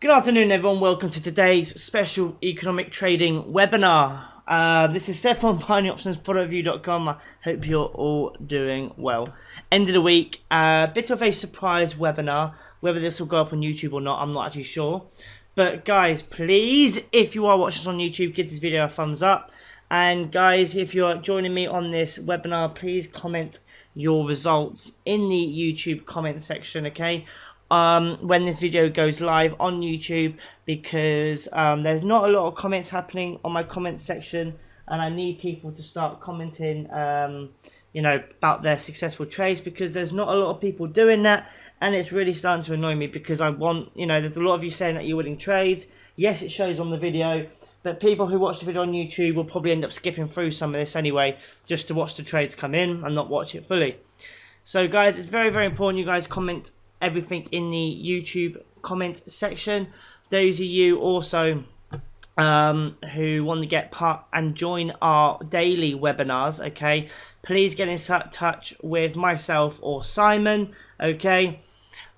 Good afternoon, everyone. Welcome to today's special economic trading webinar. This is Seth from BinAryOptionsProductReview.com. I hope you're all doing well. End of the week, bit of a surprise webinar. Whether this will go up on YouTube or not, I'm not actually sure. But guys, please, if you are watching us on YouTube, give this video a thumbs up. And guys, if you are joining me on this webinar, please comment your results in the YouTube comment section, okay? When this video goes live on YouTube, because there's not a lot of comments happening on my comment section, and I need people to start commenting about their successful trades, because there's not a lot of people doing that, and it's really starting to annoy me, because I want, there's a lot of you saying that you're winning trades. Yes, it shows on the video, but people who watch the video on YouTube will probably end up skipping through some of this anyway, just to watch the trades come in and not watch it fully. So guys, it's very, very important you guys comment everything in the YouTube comment section. Those of you also who want to get part and join our daily webinars, okay, please get in touch with myself or Simon, okay.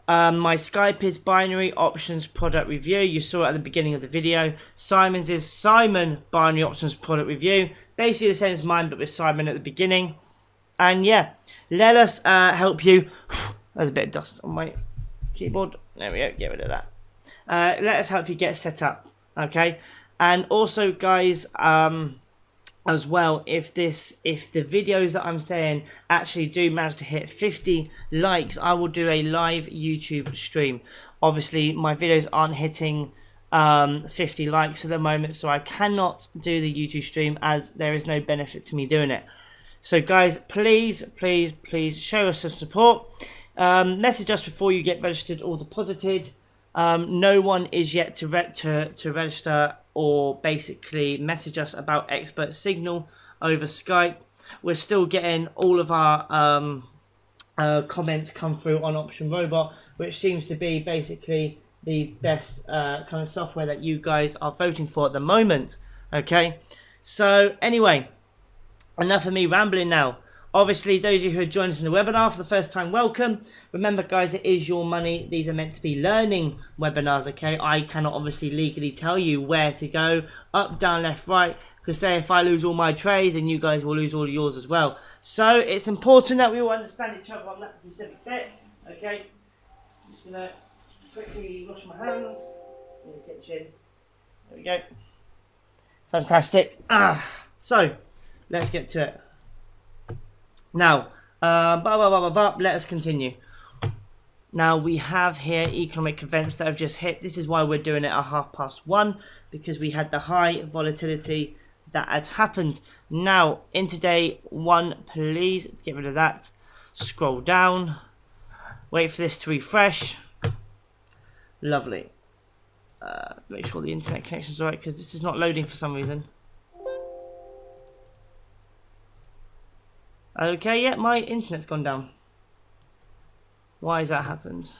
My Skype is Binary Options Product Review. You saw it at the beginning of the video. Simon's is Simon Binary Options Product Review, basically the same as mine, but with Simon at the beginning. And yeah, let us help you. There's a bit of dust on my keyboard. There we go, get rid of that. Let us help you get set up, okay? And also, guys, as well, if the videos that I'm saying actually do manage to hit 50 likes, I will do a live YouTube stream. Obviously, my videos aren't hitting 50 likes at the moment, so I cannot do the YouTube stream, as there is no benefit to me doing it. So guys, please show us some support. Message us before you get registered or deposited. No one is yet to register or basically message us about Expert Signal over Skype. We're still getting all of our comments come through on Option Robot, which seems to be basically the best kind of software that you guys are voting for at the moment. Okay, so anyway, enough of me rambling now. Obviously, those of you who have joined us in the webinar for the first time, welcome. Remember, guys, it is your money. These are meant to be learning webinars, okay? I cannot obviously legally tell you where to go, up, down, left, right, because say if I lose all my trades, and you guys will lose all of yours as well. So it's important that we all understand each other on that specific bit, okay? Just gonna quickly wash my hands in the kitchen. There we go. Fantastic. So let's get to it. Now, let us continue. Now, we have here economic events that have just hit. This is why we're doing it at 1:30, because we had the high volatility that had happened. Now, intraday one, please, let's get rid of that. Scroll down. Wait for this to refresh. Lovely. Make sure the internet connection is alright, because this is not loading for some reason. Okay, yeah, my internet's gone down. Why has that happened?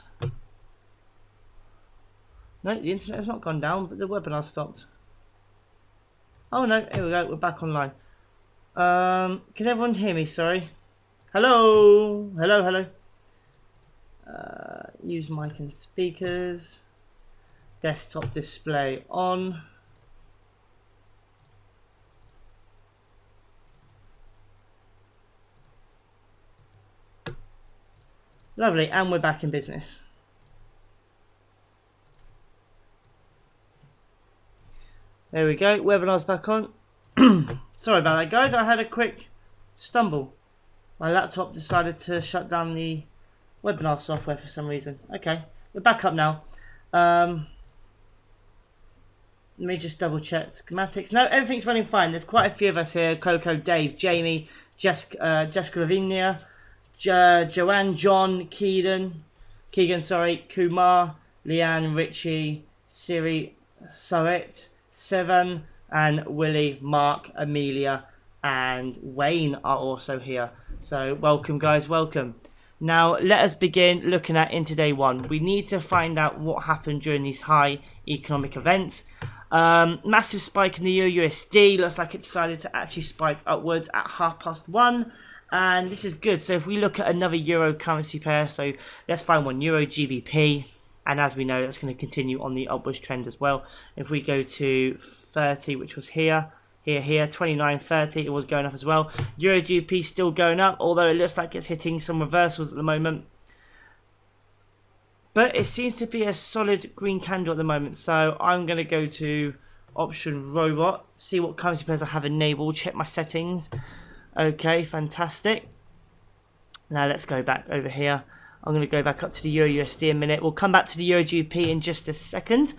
No, the internet has not gone down, but the webinar stopped. Oh no, here we go, we're back online. Can everyone hear me? Sorry. Hello? Hello? Use mic and speakers. Desktop display on. Lovely, and we're back in business. There we go, webinar's back on. Sorry about that, guys, I had a quick stumble. My laptop decided to shut down the webinar software for some reason. Okay, we're back up now. Let me just double check schematics. No, everything's running fine. There's quite a few of us here. Coco, Dave, Jamie, Jessica Lavinia, Joanne, John, Keegan, Kumar, Leanne, Richie, Siri, Sarit, Sevan, and Willie, Mark, Amelia, and Wayne are also here. So welcome, guys, welcome. Now let us begin looking at intraday one. We need to find out what happened during these high economic events. Massive spike in the Euro USD. Looks like it decided to actually spike upwards at 1:30. And this is good. So if we look at another euro currency pair, so let's find one, Euro GBP. And as we know, that's going to continue on the upwards trend as well. If we go to 30, which was here, 29.30, it was going up as well. Euro GBP still going up, although it looks like it's hitting some reversals at the moment. But it seems to be a solid green candle at the moment. So I'm going to go to option robot, see what currency pairs I have enabled, check my settings. Okay, fantastic. Now let's go back over here. I'm going to go back up to the Euro USD a minute. We'll come back to the Euro GBP in just a second.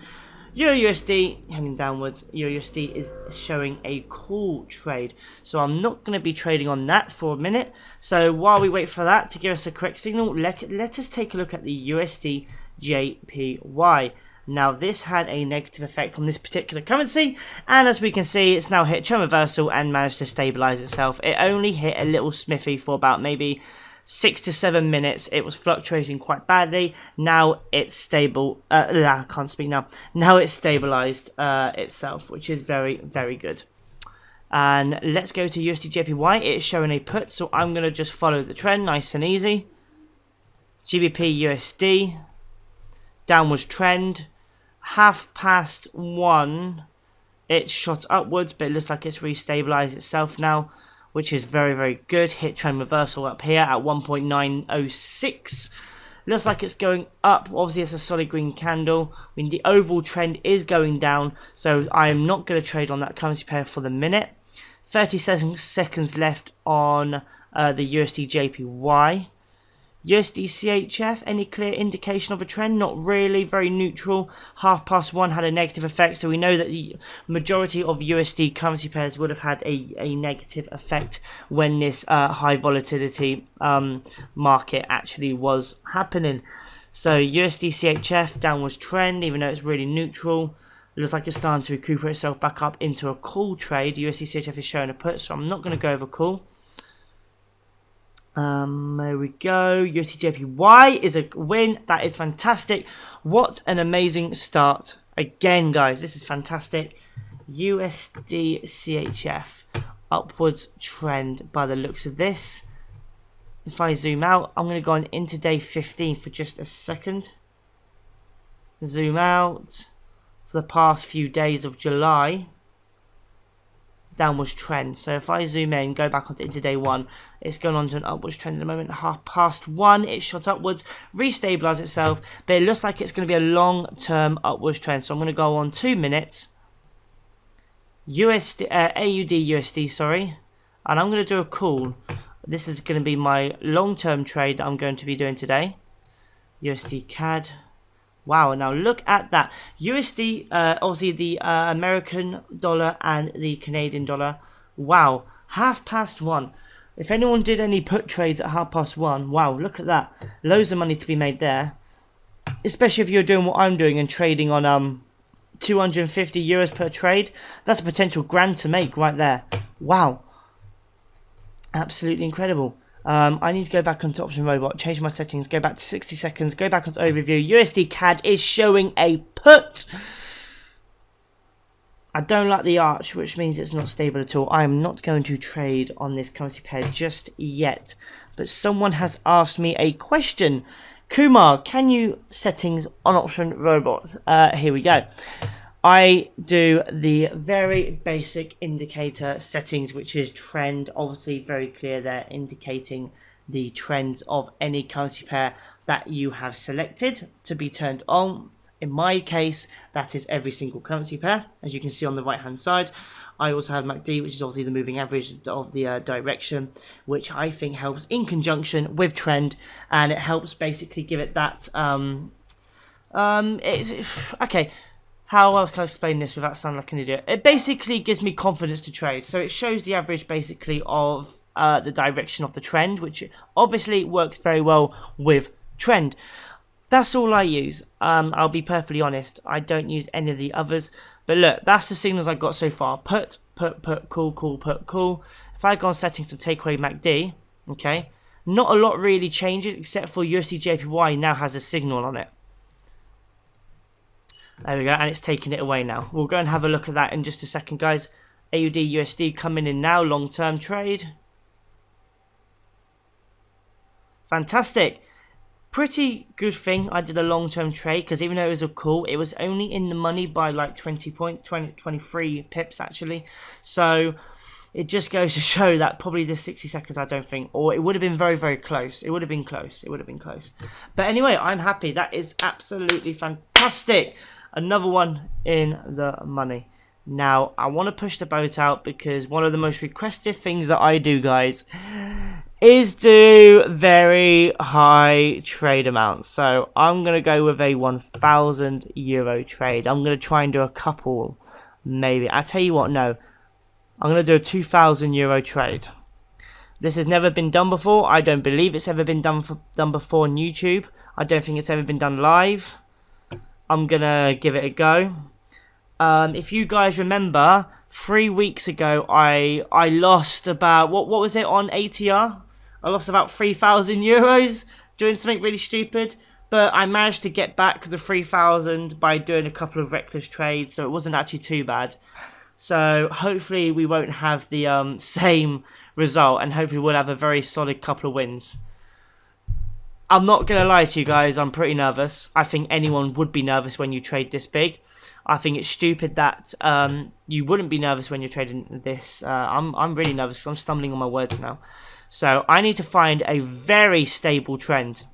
Euro USD heading downwards. Euro USD is showing a call trade, so I'm not going to be trading on that for a minute. So while we wait for that to give us a correct signal, let us take a look at the USD JPY. Now this had a negative effect on this particular currency, and as we can see, it's now hit trend reversal and managed to stabilize itself. It only hit a little smithy for about maybe 6 to 7 minutes. It was fluctuating quite badly. Now it's stable. I can't speak now. Now it's stabilized itself, which is very, very good. And let's go to USD JPY. It's showing a put, so I'm going to just follow the trend, nice and easy. GBP USD, downwards trend. 1:30, it shot upwards, but it looks like it's restabilized itself now, which is very, very good. Hit trend reversal up here at 1.906. Looks like it's going up. Obviously, it's a solid green candle. I mean, the overall trend is going down, so I am not going to trade on that currency pair for the minute. 30 seconds left on the USD JPY. USD CHF, any clear indication of a trend? Not really, very neutral. 1:30 had a negative effect, so we know that the majority of USD currency pairs would have had a negative effect when this high volatility market actually was happening. So USD CHF, downwards trend, even though it's really neutral. It looks like it's starting to recuperate itself back up into a call trade. USD CHF is showing a put, so I'm not going to go over call. There we go. USD JPY is a win. That is fantastic. What an amazing start. Again, guys, this is fantastic. USD CHF upwards trend by the looks of this. If I zoom out, I'm going to go on intraday 15 for just a second. Zoom out. For the past few days of July, downwards trend. So if I zoom in, go back onto intraday 1, it's going on to an upwards trend at the moment. 1:30, it shot upwards, restabilized itself, but it looks like it's going to be a long-term upwards trend. So I'm going to go on 2 minutes. AUD USD, sorry, and I'm going to do a call. This is going to be my long-term trade that I'm going to be doing today. USD CAD. Wow, now look at that. USD, obviously the American dollar and the Canadian dollar. Wow, 1:30. If anyone did any put trades at 1:30, wow, look at that. Loads of money to be made there. Especially if you're doing what I'm doing and trading on 250 euros per trade. That's a potential grand to make right there. Wow. Absolutely incredible. I need to go back onto option robot, change my settings, go back to 60 seconds, go back onto overview. USD CAD is showing a put. I don't like the arch, which means it's not stable at all. I am not going to trade on this currency pair just yet. But someone has asked me a question. Kumar, can you settings on option robot? Here we go. I do the very basic indicator settings, which is trend. Obviously very clear there, indicating the trends of any currency pair that you have selected to be turned on. In my case, that is every single currency pair, as you can see on the right hand side. I also have MACD, which is obviously the moving average of the direction, which I think helps in conjunction with trend, and it helps basically give it that okay. How else can I explain this without sounding like an idiot? It basically gives me confidence to trade. So it shows the average basically of the direction of the trend, which obviously works very well with trend. That's all I use. I'll be perfectly honest. I don't use any of the others. But look, that's the signals I've got so far. Put, call, put, call. If I go on settings to take away MACD, okay, not a lot really changes except for USD JPY now has a signal on it. There we go, and it's taking it away now. We'll go and have a look at that in just a second, guys. AUD USD coming in now, long-term trade. Fantastic. pretty good thing I did a long-term trade, because even though it was a call, it was only in the money by like 20 points, 23 pips actually. So it just goes to show that probably the 60 seconds, I don't think, or it would have been very, very close. It would have been close. It would have been close. But anyway, I'm happy. That is absolutely fantastic. Another one in the money. Now, I want to push the boat out because one of the most requested things that I do, guys, is do very high trade amounts. So I'm going to go with a 1,000 euro trade. I'm going to try and do a couple, maybe. I'll tell you what, no. I'm going to do a 2,000 euro trade. This has never been done before. I don't believe it's ever been done before on YouTube. I don't think it's ever been done live. I'm going to give it a go. If you guys remember, 3 weeks ago, I lost about, what was it on ATR? I lost about 3,000 euros doing something really stupid. But I managed to get back the 3,000 by doing a couple of reckless trades, so it wasn't actually too bad. So hopefully we won't have the same result, and hopefully we'll have a very solid couple of wins. I'm not going to lie to you guys, I'm pretty nervous. I think anyone would be nervous when you trade this big. I think it's stupid that you wouldn't be nervous when you're trading this. I'm really nervous. I'm stumbling on my words now. So I need to find a very stable trend.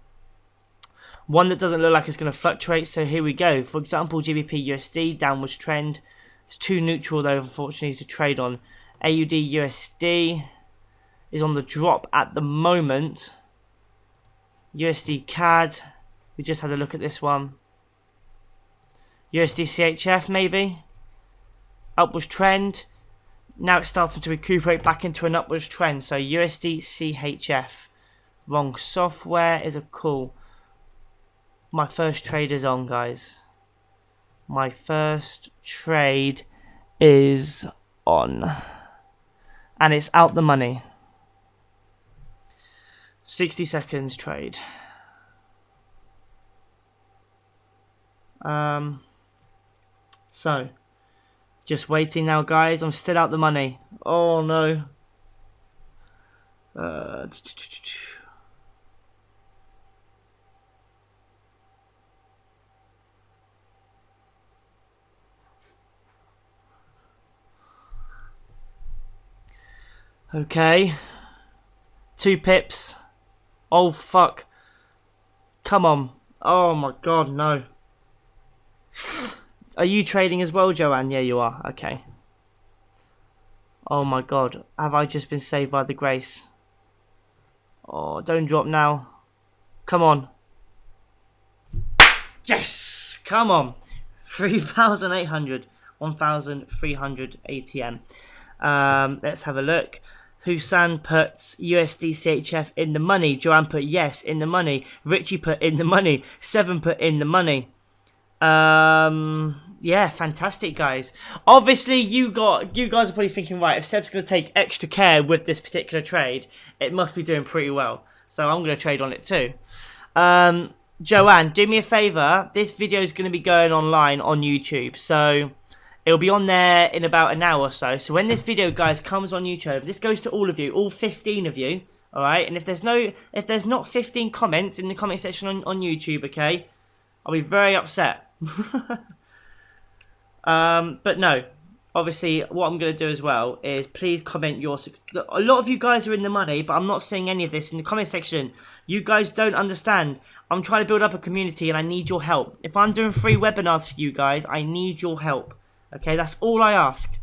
One that doesn't look like it's going to fluctuate. So here we go. For example, GBP USD, downwards trend. It's too neutral though, unfortunately, to trade on. AUD USD is on the drop at the moment. USD CAD. We just had a look at this one. USD CHF maybe. Upwards trend. Now it's starting to recuperate back into an upwards trend. So USD CHF. Wrong software is a call. My first trade is on, guys. My first trade is on. And it's out the money. 60 seconds trade. So, just waiting now, guys. I'm still out the money. Oh no. Okay. 2 pips. Oh fuck. Come on. Oh my god, no. Are you trading as well, Joanne? Yeah, you are. Okay. Oh my god. Have I just been saved by the grace? Oh, don't drop now. Come on. Yes! Come on. 3,800. 1,300 ATM. Let's have a look. Husan puts USD CHF in the money. Joanne put yes in the money. Richie put in the money. 7 put in the money. Yeah, fantastic, guys. Obviously, you guys are probably thinking, right, if Seb's going to take extra care with this particular trade, it must be doing pretty well. So I'm going to trade on it too. Joanne, do me a favour. This video is going to be going online on YouTube. So it'll be on there in about an hour or so. So when this video, guys, comes on YouTube, this goes to all of you, all 15 of you. All right. And if there's not 15 comments in the comment section on YouTube, okay, I'll be very upset. But no, obviously what I'm going to do as well is please comment your success. A lot of you guys are in the money, but I'm not seeing any of this in the comment section. You guys don't understand. I'm trying to build up a community and I need your help. If I'm doing free webinars for you guys, I need your help. Okay, that's all I ask.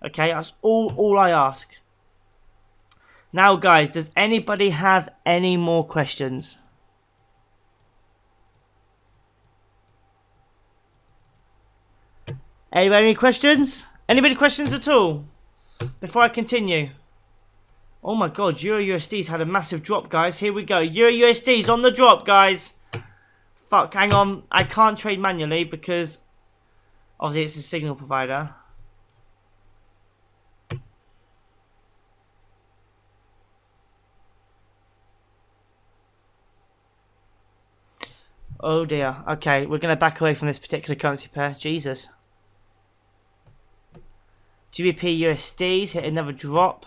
Okay, that's all I ask. Now, guys, does anybody have any more questions? Anybody any questions? Anybody questions at all? Before I continue. Oh my god, Euro USD's had a massive drop, guys. Here we go. Euro USD's on the drop, guys. Fuck, hang on. I can't trade manually because obviously it's a signal provider. Oh dear. Okay, we're going to back away from this particular currency pair. Jesus. GBP USD's hit another drop.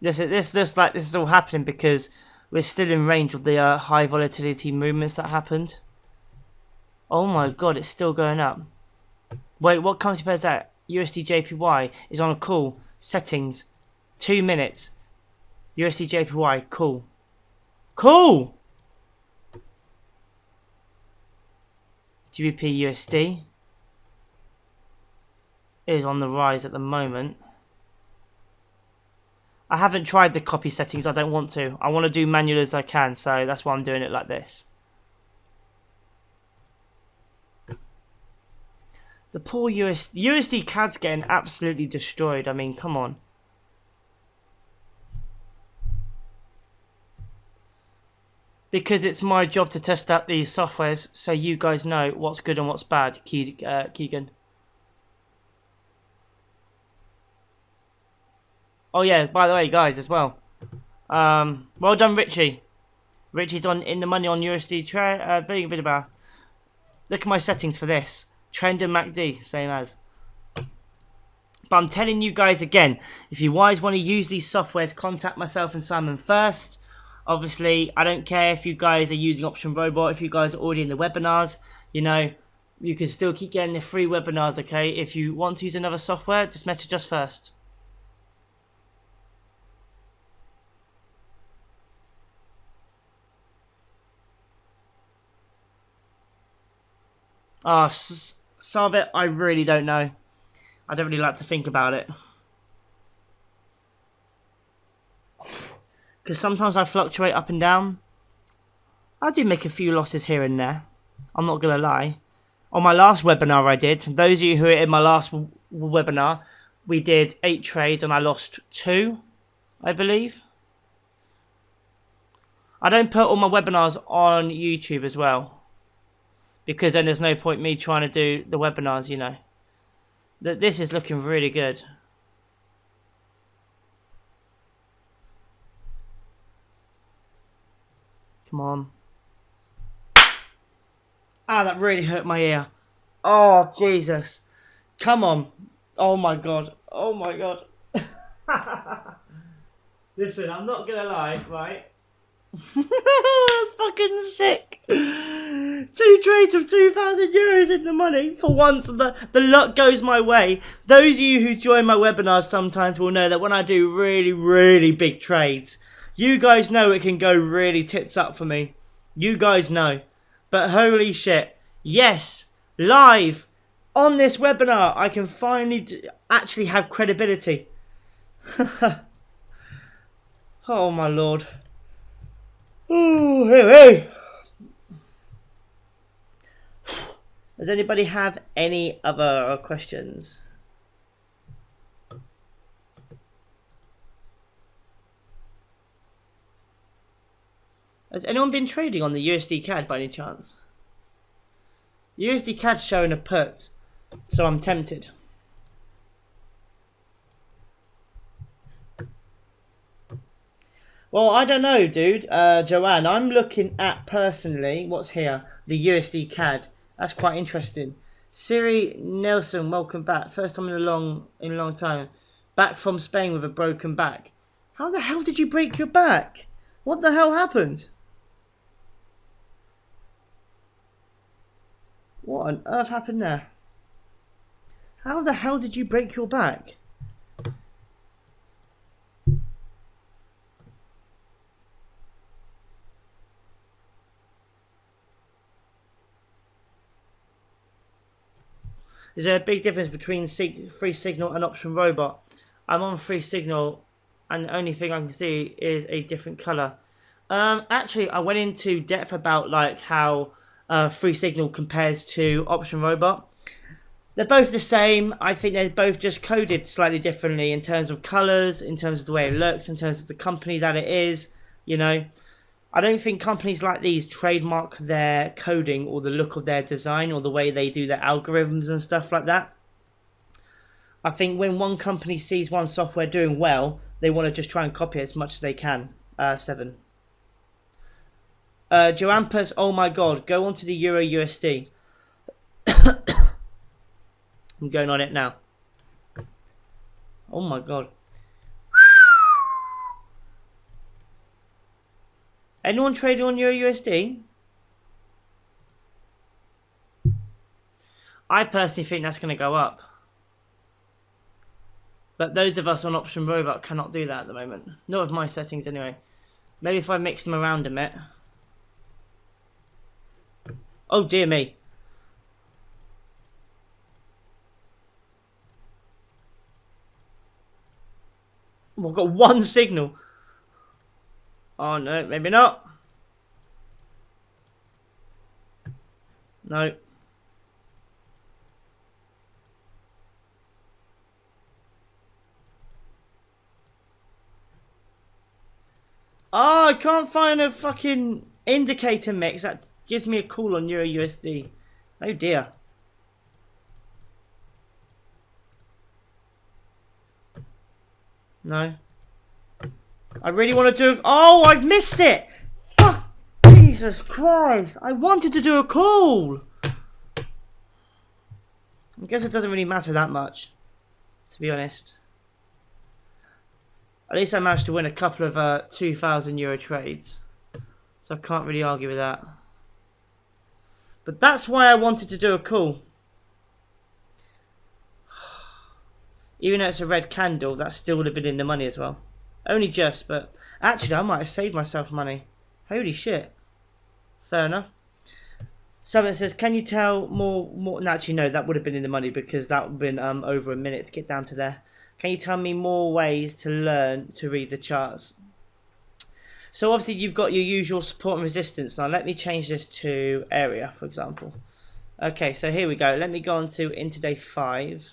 This looks like this is all happening because we're still in range of the high volatility movements that happened. Oh my god, it's still going up. Wait, what currency pair is that? USD JPY is on a call. Settings. 2 minutes. USD JPY. Cool. Cool! GBP USD is on the rise at the moment. I haven't tried the copy settings. I don't want to. I want to do manual as I can, so that's why I'm doing it like this. The poor USD CAD's getting absolutely destroyed. I mean, come on. Because it's my job to test out these softwares so you guys know what's good and what's bad, Keegan. Oh yeah, by the way, guys, as well. Well done, Richie. Richie's in the money on USD trade. Look at my settings for this. Trend and MACD, same as. But I'm telling you guys again, if you guys want to use these softwares, contact myself and Simon first. Obviously, I don't care if you guys are using Option Robot, if you guys are already in the webinars, you know, you can still keep getting the free webinars, okay? If you want to use another software, just message us first. Ah, Sabit, I really don't know. I don't really like to think about it. Because sometimes I fluctuate up and down. I do make a few losses here and there. I'm not going to lie. On my last webinar I did, those of you who were in my last webinar, we did 8 trades and I lost 2, I believe. I don't put all my webinars on YouTube as well. Because then there's no point me trying to do the webinars, you know. This is looking really good. Come on. Ah, that really hurt my ear. Oh, Jesus. Come on. Oh, my God. Oh, my God. Listen, I'm not going to lie, right? That's fucking sick. 2 trades of €2,000 in the money. For once, the luck goes my way. Those of you who join my webinars sometimes will know that when I do really, really big trades, you guys know it can go really tits up for me. You guys know. But holy shit. Yes, live on this webinar, I can finally actually have credibility. Oh my lord. Oh, hey. Does anybody have any other questions? Has anyone been trading on the USD CAD by any chance? USD CAD's showing a put, so I'm tempted. Well, I don't know, dude. Joanne, I'm looking at personally what's here, the USD CAD. That's quite interesting. Siri Nelson, welcome back. First time in a long time. Back from Spain with a broken back. How the hell did you break your back? What the hell happened? What on earth happened there? How the hell did you break your back? Is there a big difference between Free Signal and Option Robot? I'm on Free Signal and the only thing I can see is a different colour. Actually, I went into depth about like how Free Signal compares to Option Robot. They're both the same. I think they're both just coded slightly differently in terms of colours, in terms of the way it looks, in terms of the company that it is, you know. I don't think companies like these trademark their coding or the look of their design or the way they do their algorithms and stuff like that. I think when one company sees one software doing well, they want to just try and copy it as much as they can. 7. Joanne puts, oh my god, go on to the Euro USD. I'm going on it now. Oh my god. Anyone trading on Euro USD? I personally think that's going to go up. But those of us on Option Robot cannot do that at the moment. Not with my settings anyway. Maybe if I mix them around a bit. Oh dear me. We've got one signal. Oh no, maybe not. No. Oh, I can't find a fucking indicator mix that gives me a call on Euro USD. Oh dear. No. I really want to do... Oh, I've missed it! Fuck! Jesus Christ! I wanted to do a call! I guess it doesn't really matter that much, to be honest. At least I managed to win a couple of €2,000 trades. So I can't really argue with that. But that's why I wanted to do a call. Even though it's a red candle, that still would have been in the money as well. Only just, but actually I might have saved myself money. Holy shit. Fair enough. Someone says, can you tell more? No, actually no, that would have been in the money because that would have been over a minute to get down to there. Can you tell me more ways to learn to read the charts? So obviously you've got your usual support and resistance. Now let me change this to area, for example. Okay, so here we go. Let me go on to intraday 5.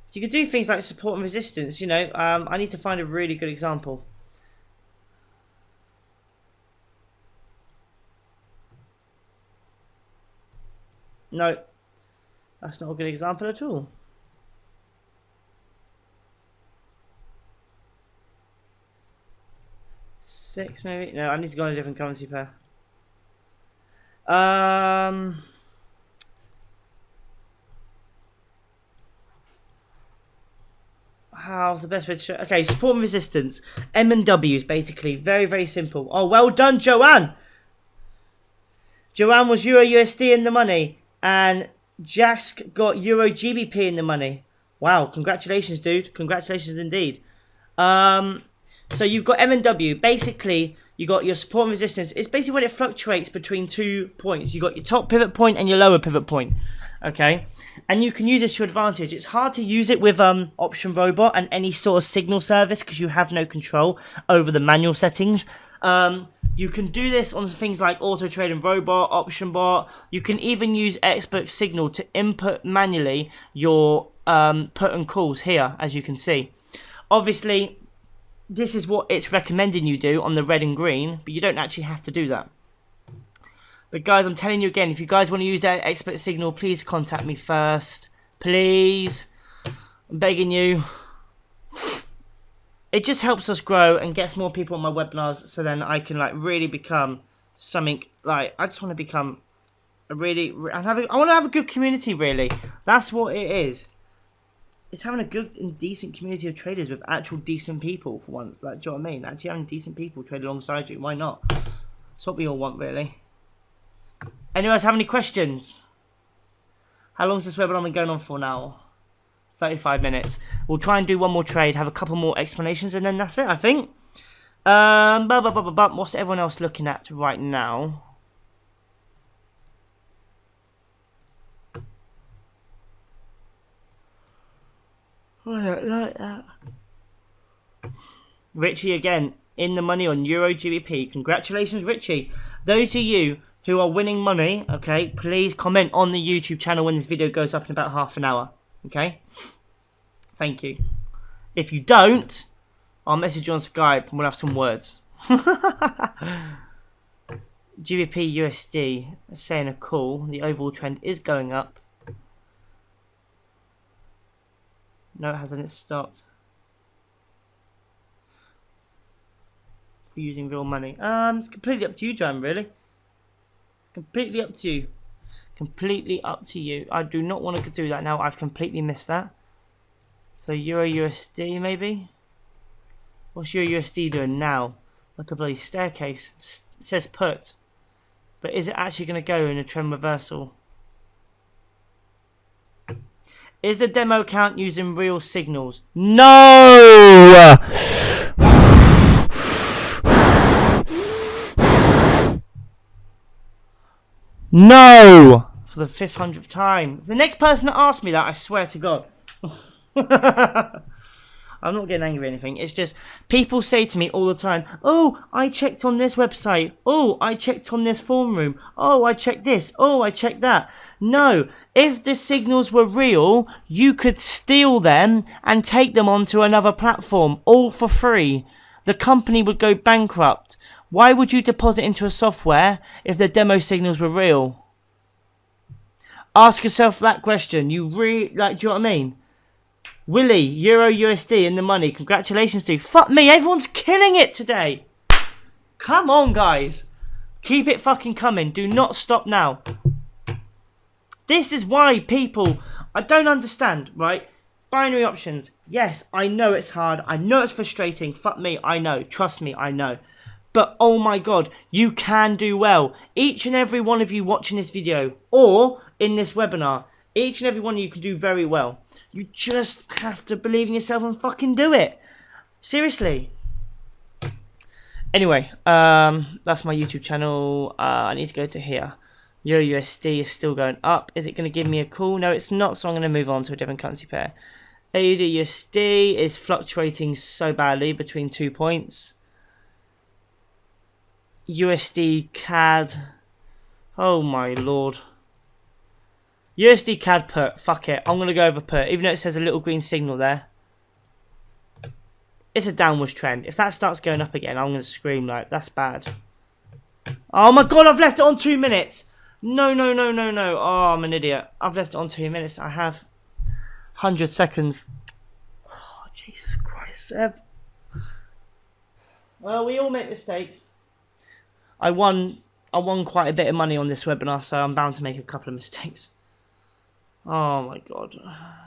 So you can do things like support and resistance, you know. I need to find a really good example. No, that's not a good example at all. Six maybe? No, I need to go on a different currency pair. How's the best way to show? Okay, support and resistance. M and W is basically very, very simple. Oh, well done, Joanne. Joanne was Euro USD in the money, and Jask got Euro GBP in the money. Wow, congratulations, dude. Congratulations indeed. So you've got M and W. Basically, you got your support and resistance. It's basically when it fluctuates between 2 points. You got your top pivot point and your lower pivot point. Okay, and you can use this to your advantage. It's hard to use it with Option Robot and any sort of signal service because you have no control over the manual settings. You can do this on things like Auto Trading Robot, Option Bot. You can even use Expert Signal to input manually your put and calls here, as you can see. Obviously, this is what it's recommending you do on the red and green, but you don't actually have to do that. But guys, I'm telling you again, if you guys want to use that Expert Signal, please contact me first. Please. I'm begging you. It just helps us grow and gets more people on my webinars, so then I can like really become something like, I just want to become a really, I want to have a good community really. That's what it is. It's having a good and decent community of traders with actual decent people for once. Like, do you know what I mean? Actually having decent people trade alongside you. Why not? That's what we all want really. Anyone else have any questions? How long has this webinar been going on for now? 35 minutes. We'll try and do one more trade, have a couple more explanations, and then that's it, I think. What's everyone else looking at right now? I don't like that. Richie again, in the money on Euro GBP. Congratulations, Richie. Those of you who are winning money, okay, please comment on the YouTube channel when this video goes up in about half an hour, okay? Thank you. If you don't, I'll message you on Skype and we'll have some words. GBP USD saying a call. The overall trend is going up. No, it hasn't. It's stopped. We're using real money. It's completely up to you, John, really. Completely up to you. Completely up to you. I do not want to do that now. I've completely missed that. So Euro USD maybe. What's your USD doing now? Like a bloody staircase. It says put. But is it actually going to go in a trend reversal? Is the demo account using real signals? No! No! For the 500th time. The next person that asks me that, I swear to God. I'm not getting angry or anything. It's just people say to me all the time, oh, I checked on this website. Oh, I checked on this forum room. Oh, I checked this. Oh, I checked that. No, if the signals were real, you could steal them and take them onto another platform, all for free. The company would go bankrupt. Why would you deposit into a software if the demo signals were real? Ask yourself that question. Do you know what I mean? Willie, Euro USD in the money. Congratulations to you. Fuck me, everyone's killing it today. Come on, guys. Keep it fucking coming. Do not stop now. This is why people... I don't understand, right? Binary options. Yes, I know it's hard. I know it's frustrating. Fuck me, I know. Trust me, I know. But oh my God, you can do well. Each and every one of you watching this video or in this webinar, each and every one of you can do very well. You just have to believe in yourself and fucking do it. Seriously. Anyway, that's my YouTube channel. I need to go to here. Euro USD is still going up. Is it going to give me a call? No, it's not, so I'm going to move on to a different currency pair. AUD USD is fluctuating so badly between 2 points. USD CAD. Oh my lord. USD CAD put. Fuck it. I'm going to go over put. Even though it says a little green signal there. It's a downwards trend. If that starts going up again, I'm going to scream like, that's bad. Oh my God, I've left it on 2 minutes. No, no, no, no, no. Oh, I'm an idiot. I've left it on 2 minutes. I have 100 seconds. Oh, Jesus Christ, Seb. Well, we all make mistakes. I won quite a bit of money on this webinar, so I'm bound to make a couple of mistakes. Oh my God.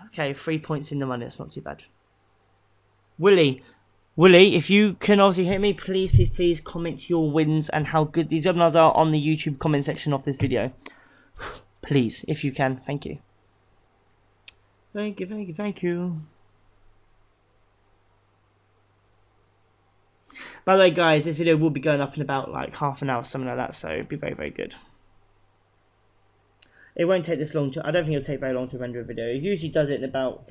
Okay, 3 points in the money. That's not too bad. Willie, if you can obviously hit me, please, please, please comment your wins and how good these webinars are on the YouTube comment section of this video. Please, if you can. Thank you. Thank you, thank you, thank you. By the way, guys, this video will be going up in about like half an hour, something like that, so it'll be very, very good. It won't take this long. I don't think it'll take very long to render a video. It usually does it in about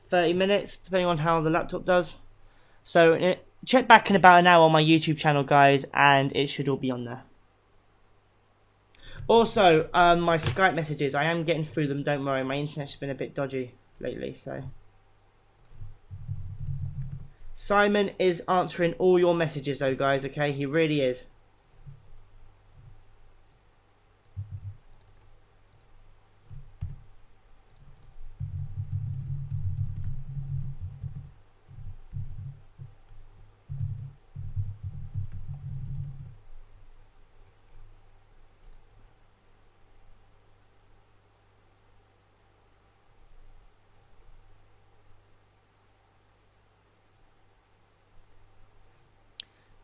30 minutes, depending on how the laptop does. So check back in about an hour on my YouTube channel, guys, and it should all be on there. Also, my Skype messages, I am getting through them, don't worry. My internet's been a bit dodgy lately, so... Simon is answering all your messages though, guys, okay? He really is.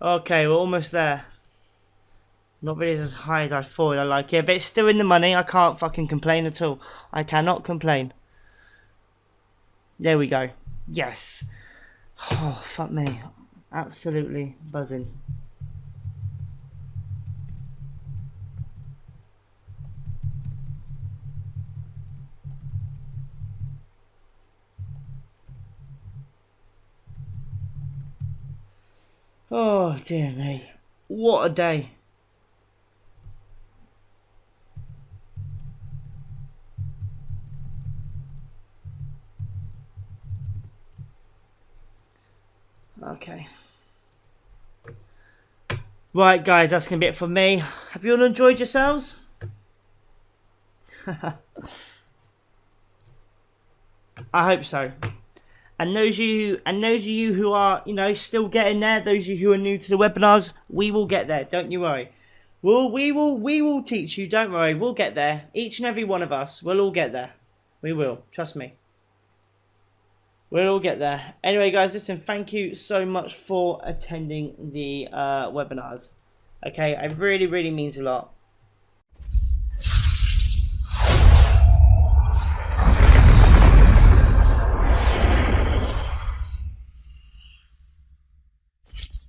Okay, we're almost there. Not really as high as I thought. I like it, but it's still in the money. I can't fucking complain at all. I cannot complain. There we go. Yes. Oh, fuck me. Absolutely buzzing. Oh, dear me. What a day. Okay. Right, guys, that's going to be it from me. Have you all enjoyed yourselves? I hope so. And those of you who are, you know, still getting there, those of you who are new to the webinars, we will get there. Don't you worry. We will teach you. Don't worry. We'll get there. Each and every one of us, we'll all get there. We will. Trust me. We'll all get there. Anyway, guys, listen, thank you so much for attending the webinars. Okay, it really, really means a lot.